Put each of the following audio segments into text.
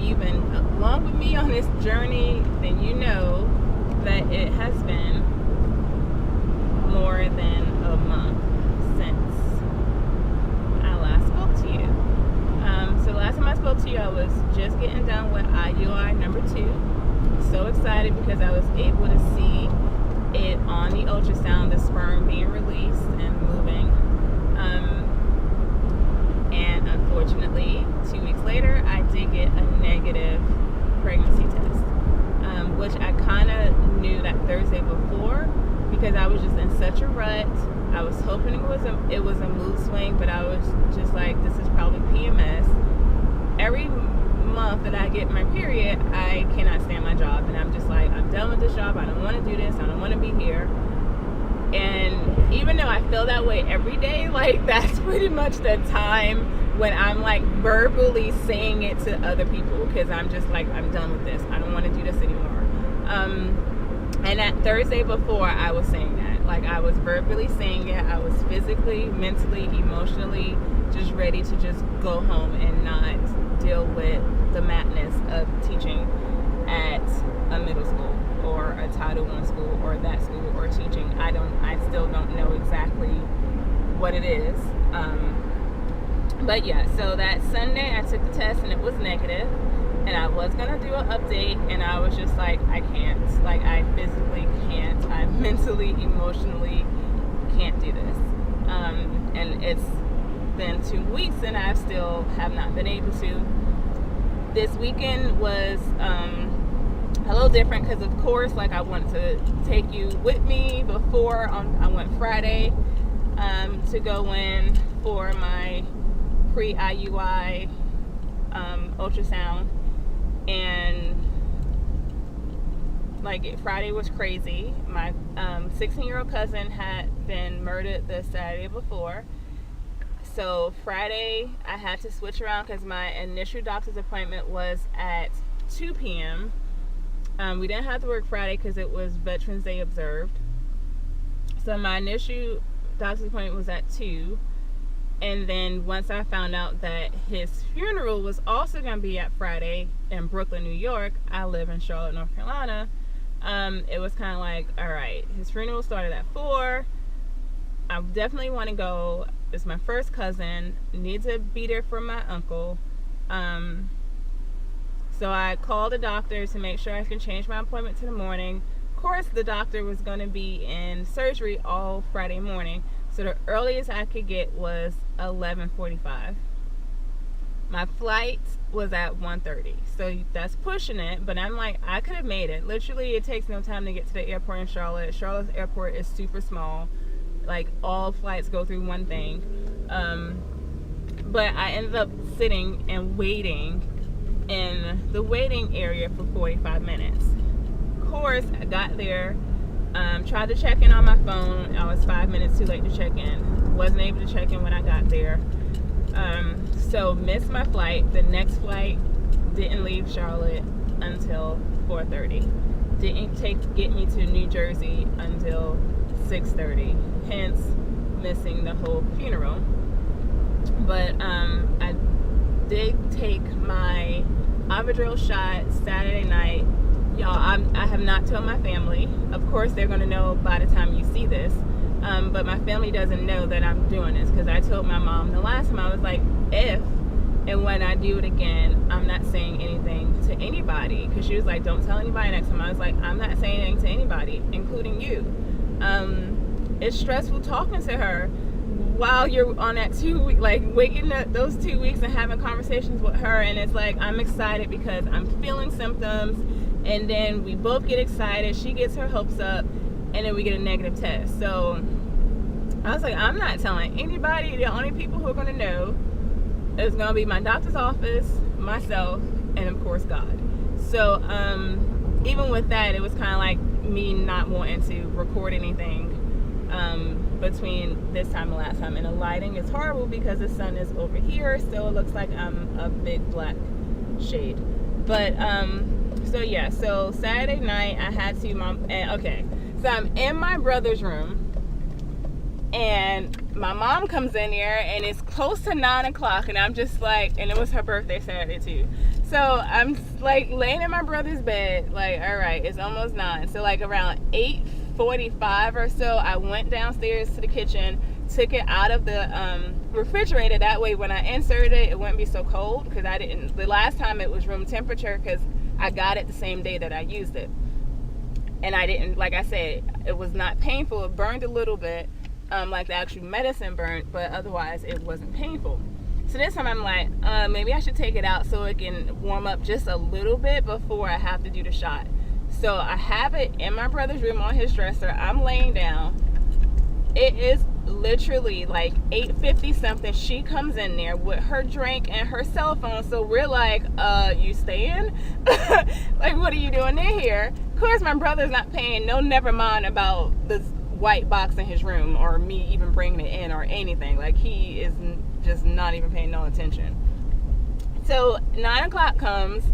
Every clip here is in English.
you've been along with me on this journey, then you know that it has been more than a month since I last spoke to you. So last time I spoke to you, I was just getting done with IUI number 2. So excited because I was able to see it on the ultrasound, the sperm being released and moving. And unfortunately, 2 weeks later, I did get a negative pregnancy test, which I kind of knew that Thursday before because I was just in such a rut. I was hoping it was a mood swing, but I was just like, this is probably PMS. Every month that I get my period, I cannot stand my job, and I'm just like, I'm done with this job. I don't want to do this. I don't want to be here. And even though I feel that way every day, like that's pretty much the time when I'm like verbally saying it to other people because I'm just like, I'm done with this. I don't want to do this anymore. And that Thursday before, I was saying that. Like I was verbally saying it. I was physically, mentally, emotionally just ready to just go home and not deal with the madness of teaching at a middle school or a Title I school or that school or teaching. I still don't know exactly what it is. But yeah, so that Sunday I took the test and it was negative, and I was gonna do an update, and I was just like, I can't. Like I physically can't. I mentally, emotionally can't do this. And it's been 2 weeks and I still have not been able to. This weekend was a little different because of course, like I wanted to take you with me before I went Friday to go in for my pre-IUI ultrasound, and like Friday was crazy. My 16-year-old cousin had been murdered the Saturday before. So Friday I had to switch around because my initial doctor's appointment was at 2 p.m. We didn't have to work Friday because it was Veterans Day observed. So my initial doctor's appointment was at 2. And then once I found out that his funeral was also going to be at Friday in Brooklyn, New York, I live in Charlotte, North Carolina, it was kind of like, all right, his funeral started at 4. I definitely want to go. It's my first cousin. Need to be there for my uncle. So I called the doctor to make sure I can change my appointment to the morning. Of course, the doctor was going to be in surgery all Friday morning. So the earliest I could get was 11:45. My flight was at 1:30. So that's pushing it, but I'm like, I could have made it. Literally, it takes no time to get to the airport in Charlotte. Charlotte's airport is super small. Like all flights go through one thing. But I ended up sitting and waiting in the waiting area for 45 minutes. Of course, I got there, tried to check in on my phone. I was 5 minutes too late to check in. Wasn't able to check in when I got there. So missed my flight. The next flight didn't leave Charlotte until 4:30. Didn't get me to New Jersey until 6:30. Hence missing the whole funeral. But I did take my Avidril shot Saturday night. Y'all, I have not told my family. Of course, they're going to know by the time you see this. But my family doesn't know that I'm doing this because I told my mom the last time. I was like, if and when I do it again, I'm not saying anything to anybody. Because she was like, don't tell anybody next time. I was like, I'm not saying anything to anybody, including you. It's stressful talking to her while you're on that 2 week, like waking up those 2 weeks and having conversations with her. And it's like, I'm excited because I'm feeling symptoms, and then we both get excited. She gets her hopes up, and then we get a negative test. So I was like, I'm not telling anybody. The only people who are going to know is going to be my doctor's office, myself, and of course God. So even with that, it was kind of like me not wanting to record anything between this time and last time. And the lighting is horrible because the sun is over here, so it looks like I'm a big black shade. But so yeah, so Saturday night I had to okay, so I'm in my brother's room, And my mom comes in there, and it's close to 9 o'clock, and I'm just like, and it was her birthday Saturday too. So I'm like laying in my brother's bed, like, all right, it's almost 9. So like around 8:45 or so, I went downstairs to the kitchen, took it out of the refrigerator. That way when I inserted it, it wouldn't be so cold, because the last time it was room temperature, because I got it the same day that I used it. And I didn't, like I said, it was not painful. It burned a little bit, like the actual medicine burnt, but otherwise it wasn't painful. So this time I'm like, maybe I should take it out so it can warm up just a little bit before I have to do the shot. So I have it in my brother's room on his dresser. I'm laying down. It is literally like 8:50 something. She comes in there with her drink and her cell phone. So we're like, you staying? Like, what are you doing in here? Of course, my brother's not paying no never mind about this white box in his room or me even bringing it in or anything. Like, he is just not even paying no attention. So 9 o'clock comes,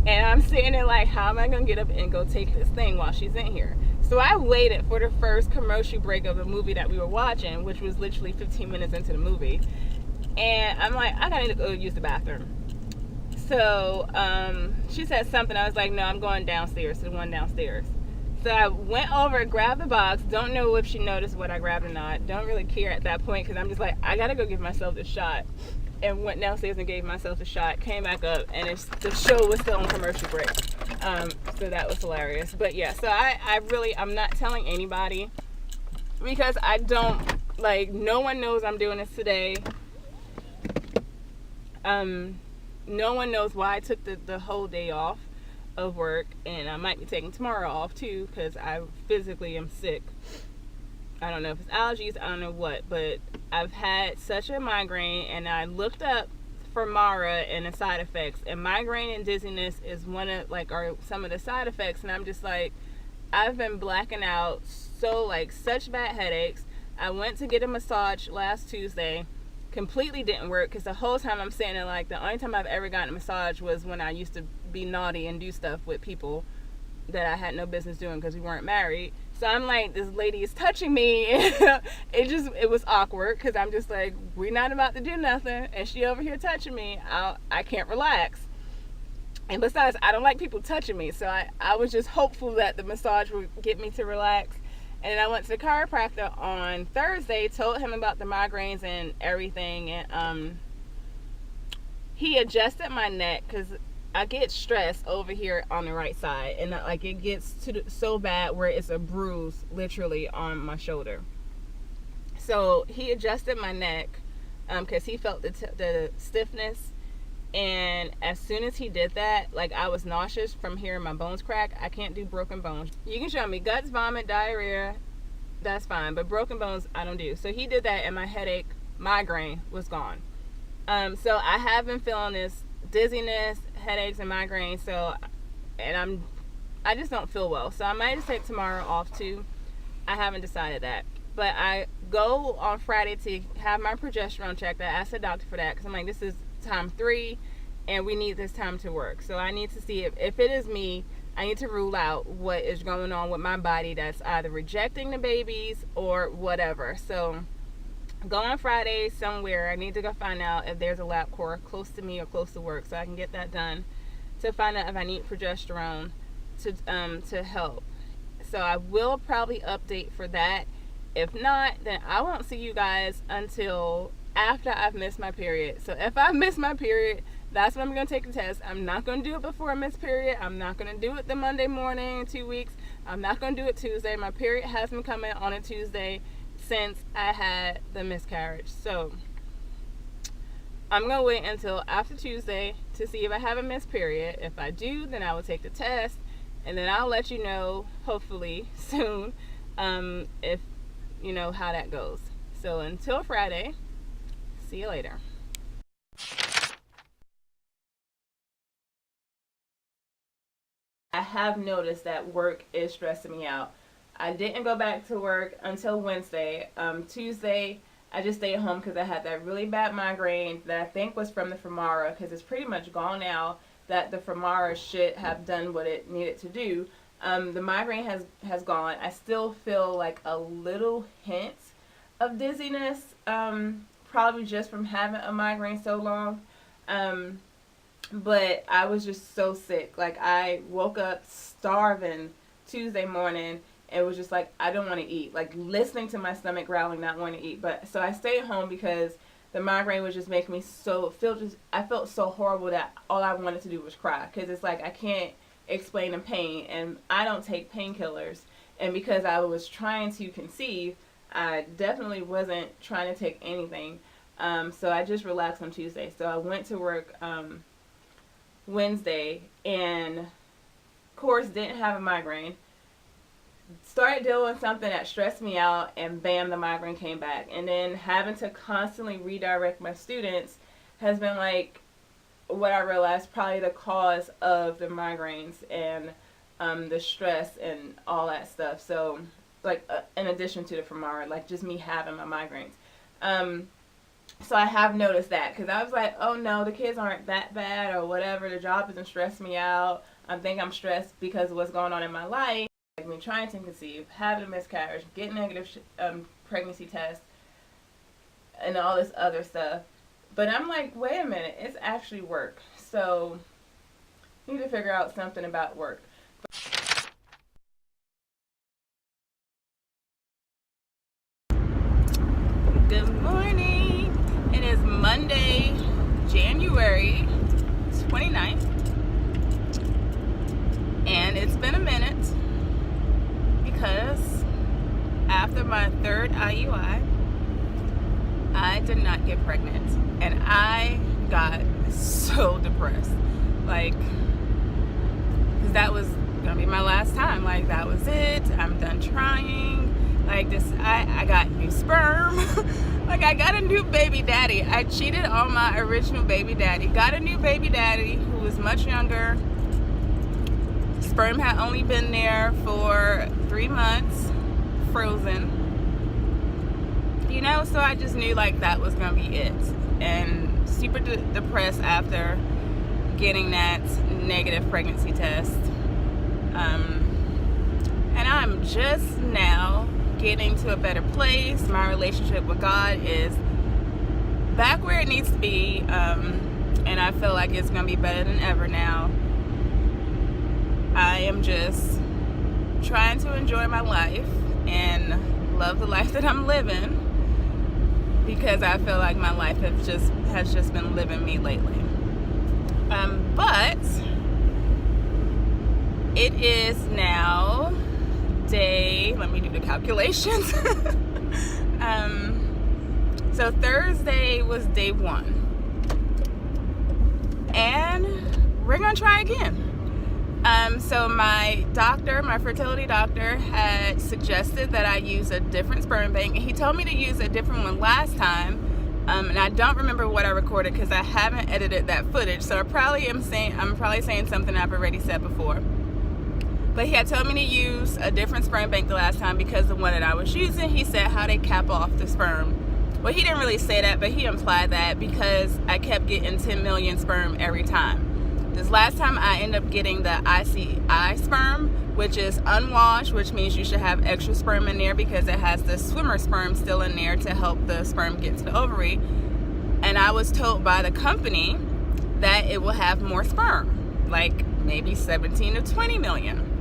and I'm sitting there like, how am I gonna get up and go take this thing while she's in here? So I waited for the first commercial break of the movie that we were watching, which was literally 15 minutes into the movie. And I'm like, I gotta go use the bathroom. So she said something. I was like, no, I'm going downstairs, to the one downstairs. So I went over, grabbed the box. Don't know if she noticed what I grabbed or not. Don't really care at that point, because I'm just like, I gotta go give myself the shot. And went downstairs and gave myself a shot. Came back up, and the show was still on commercial break. So that was hilarious. But yeah, so I'm not telling anybody, because I don't, like, no one knows I'm doing this today. No one knows why I took the whole day off of work, and I might be taking tomorrow off too, because I physically am sick. I don't know if it's allergies, I don't know what, but I've had such a migraine, and I looked up Filmora and the side effects, and migraine and dizziness is are some of the side effects. And I'm just like, I've been blacking out, so like such bad headaches. I went to get a massage last Tuesday, completely didn't work, because the whole time I'm sitting there, like, the only time I've ever gotten a massage was when I used to be naughty and do stuff with people that I had no business doing because we weren't married. So I'm like, this lady is touching me. It was awkward, because I'm just like, we're not about to do nothing, and she over here touching me. I can't relax. And besides, I don't like people touching me. So I was just hopeful that the massage would get me to relax. And then I went to the chiropractor on Thursday, told him about the migraines and everything, and he adjusted my neck, because I get stressed over here on the right side, and like it gets so bad where it's a bruise literally on my shoulder. So he adjusted my neck, because he felt the stiffness, and as soon as he did that, like, I was nauseous from hearing my bones crack. I can't do broken bones. You can show me guts, vomit, diarrhea, that's fine, but broken bones I don't do. So he did that, and my headache, migraine was gone. So I have been feeling this dizziness, headaches, and migraine. So, and I just don't feel well. So I might just take tomorrow off too. I haven't decided that. But I go on Friday to have my progesterone checked. I asked the doctor for that, because I'm like, this is time 3, and we need this time to work. So I need to see if it is me. I need to rule out what is going on with my body that's either rejecting the babies or whatever. So go on Friday somewhere. I need to go find out if there's a LabCorp close to me or close to work, so I can get that done, to find out if I need progesterone to help. So I will probably update for that. If not, then I won't see you guys until after I've missed my period. So if I miss my period, that's when I'm going to take the test. I'm not going to do it before I miss period. I'm not going to do it the Monday morning in 2 weeks. I'm not going to do it Tuesday. My period has been coming on a Tuesday since I had the miscarriage. So I'm going to wait until after Tuesday to see if I have a missed period. If I do, then I will take the test, and then I'll let you know, hopefully soon, if you know how that goes. So until Friday, see you later. I have noticed that work is stressing me out. I didn't go back to work until Wednesday. Tuesday, I just stayed home because I had that really bad migraine that I think was from the Filmora, because it's pretty much gone now that the Filmora should have done what it needed to do. The migraine has gone. I still feel like a little hint of dizziness, probably just from having a migraine so long. But I was just so sick. Like, I woke up starving Tuesday morning and was just like, I don't want to eat. Like, listening to my stomach growling, not wanting to eat. But so I stayed home because the migraine was just making me I felt so horrible that all I wanted to do was cry. Because it's like, I can't explain the pain, and I don't take painkillers. And because I was trying to conceive, I definitely wasn't trying to take anything. So I just relaxed on Tuesday. So I went to work Wednesday, and of course didn't have a migraine. Started doing something that stressed me out, and bam, the migraine came back. And then having to constantly redirect my students has been like what I realized probably the cause of the migraines and the stress and all that stuff. So like in addition to the Filmora, like just me having my migraines. So I have noticed that, because I was like, oh no, the kids aren't that bad or whatever. The job doesn't stress me out. I think I'm stressed because of what's going on in my life. Like me trying to conceive, having a miscarriage, getting negative pregnancy tests, and all this other stuff. But I'm like, wait a minute, it's actually work. So I need to figure out something about work. Good morning. It is Monday, January 29th. And it's been a minute because after my third IUI, I did not get pregnant. And I got so depressed. Like, because that was going to be my last time. Like, that was it. I'm done trying. Like, this, I got new sperm. Like, I got a new baby daddy. I cheated on my original baby daddy. Got a new baby daddy who was much younger. Sperm had only been there for 3 months, frozen. You know, so I just knew, like, that was going to be it. And super depressed after getting that negative pregnancy test. And I'm just now getting to a better place. My relationship with God is back where it needs to be, and I feel like it's gonna be better than ever now. I am just trying to enjoy my life and love the life that I'm living, because I feel like my life has just been living me lately. But it is now let me do the calculations. So Thursday was day 1, and we're gonna try again. So my fertility doctor had suggested that I use a different sperm bank, and he told me to use a different one last time. And I don't remember what I recorded because I haven't edited that footage, so I'm probably saying something I've already said before. But he had told me to use a different sperm bank the last time because the one that I was using, he said how they cap off the sperm. Well, he didn't really say that, but he implied that because I kept getting 10 million sperm every time. This last time I ended up getting the IUI sperm, which is unwashed, which means you should have extra sperm in there because it has the swimmer sperm still in there to help the sperm get to the ovary. And I was told by the company that it will have more sperm, like maybe 17 to 20 million.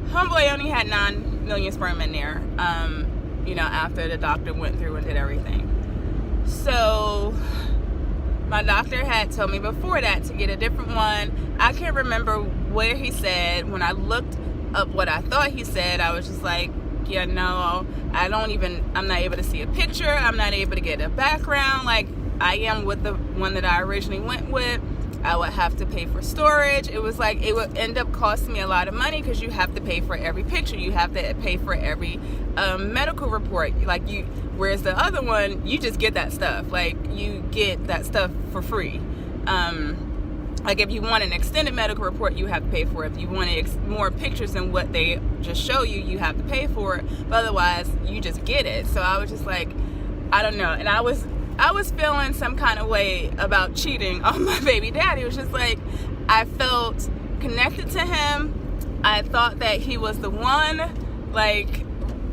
Homeboy only had 9 million sperm in there, after the doctor went through and did everything. So my doctor had told me before that to get a different one. I can't remember where he said. When I looked up what I thought he said, I was just like, yeah, no, I'm not able to see a picture. I'm not able to get a background like I am with the one that I originally went with. I would have to pay for storage. It was like it would end up costing me a lot of money because you have to pay for every picture. You have to pay for every medical report. Whereas the other one, you just get that stuff. Like, you get that stuff for free. Like, if you want an extended medical report, you have to pay for it. If you want more pictures than what they just show you, you have to pay for it. But otherwise, you just get it. So I was just like, I don't know. And I was feeling some kind of way about cheating on my baby daddy. It was just like, I felt connected to him. I thought that he was the one. Like,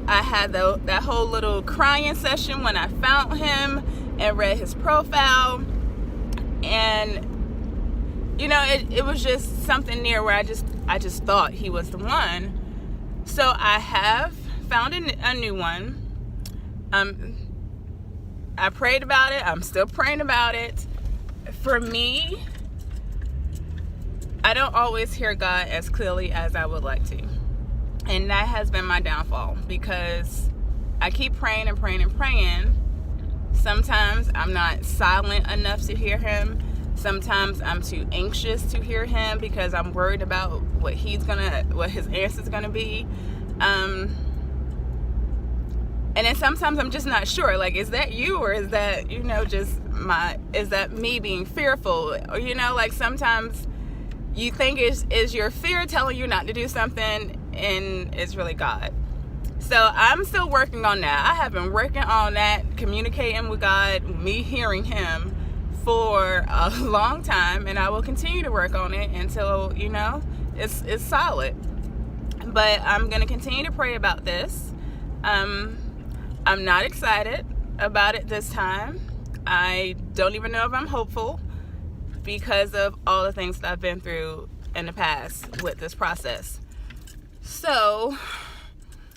I had that whole little crying session when I found him and read his profile, and you know, it was just something near where I just thought he was the one. So I have found a new one. I prayed about it. I'm still praying about it. For me, I don't always hear God as clearly as I would like to. And that has been my downfall, because I keep praying and praying and praying. Sometimes I'm not silent enough to hear him. Sometimes I'm too anxious to hear him because I'm worried about what his answer's gonna be. And then sometimes I'm just not sure, like, is that you, or is that, you know, is that me being fearful? Or, you know, like, sometimes you think is your fear telling you not to do something, and it's really God. So I'm still working on that. I have been working on that, communicating with God, me hearing him for a long time, and I will continue to work on it until, you know, it's solid. But I'm going to continue to pray about this. I'm not excited about it this time. I don't even know if I'm hopeful, because of all the things that I've been through in the past with this process. So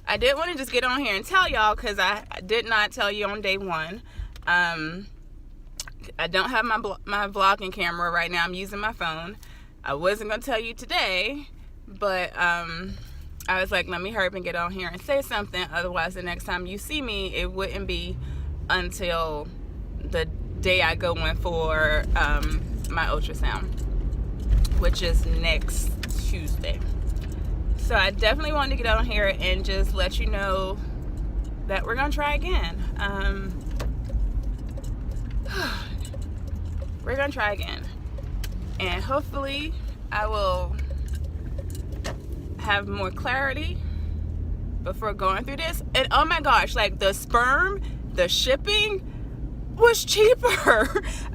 I did want to just get on here and tell y'all, because I did not tell you on day one. I don't have my vlogging camera right now. I'm using my phone. I wasn't going to tell you today, but I was like, let me hurry up and get on here and say something. Otherwise, the next time you see me, it wouldn't be until the day I go in for my ultrasound, which is next Tuesday. So I definitely wanted to get on here and just let you know that we're going to try again. We're going to try again. And hopefully I will have more clarity before going through this. And oh my gosh, like, the sperm, the shipping was cheaper.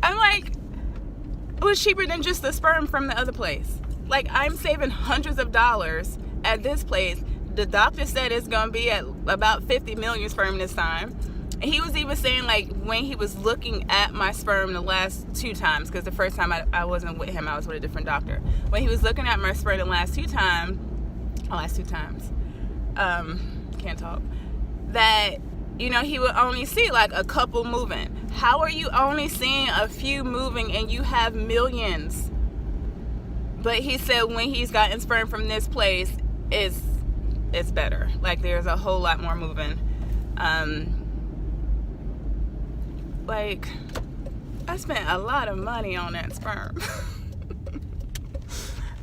I'm like, it was cheaper than just the sperm from the other place. Like, I'm saving hundreds of dollars at this place. The doctor said it's gonna be at about 50 million sperm this time. And he was even saying, like, when he was looking at my sperm the last 2 times, because the first time I wasn't with him, I was with a different doctor. When he was looking at my sperm the last two times, can't talk, that, you know, he would only see like a couple moving. How are you only seeing a few moving and you have millions? But he said when he's gotten sperm from this place, it's better. Like, there's a whole lot more moving. Like, I spent a lot of money on that sperm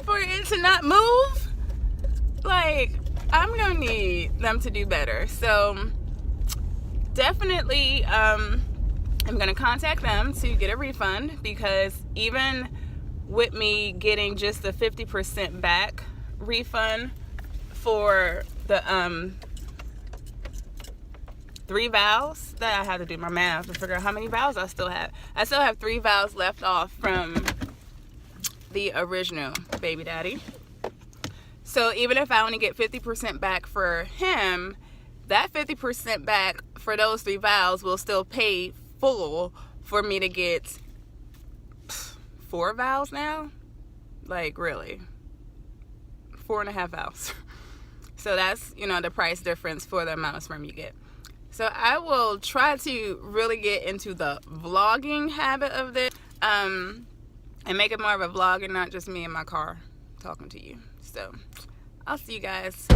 for it to not move. Like, I'm gonna need them to do better. So definitely I'm gonna contact them to get a refund, because even with me getting just the 50% back refund for the 3 valves, that I had to do my math to figure out how many valves I still have. I still have 3 valves left off from the original baby daddy. So even if I only get 50% back for him, that 50% back for those 3 valves will still pay full for me to get 4 valves now. Like, really, 4.5 valves. So that's, you know, the price difference for the amount of sperm you get. So I will try to really get into the vlogging habit of this, and make it more of a vlog and not just me in my car talking to you. So I'll see you guys.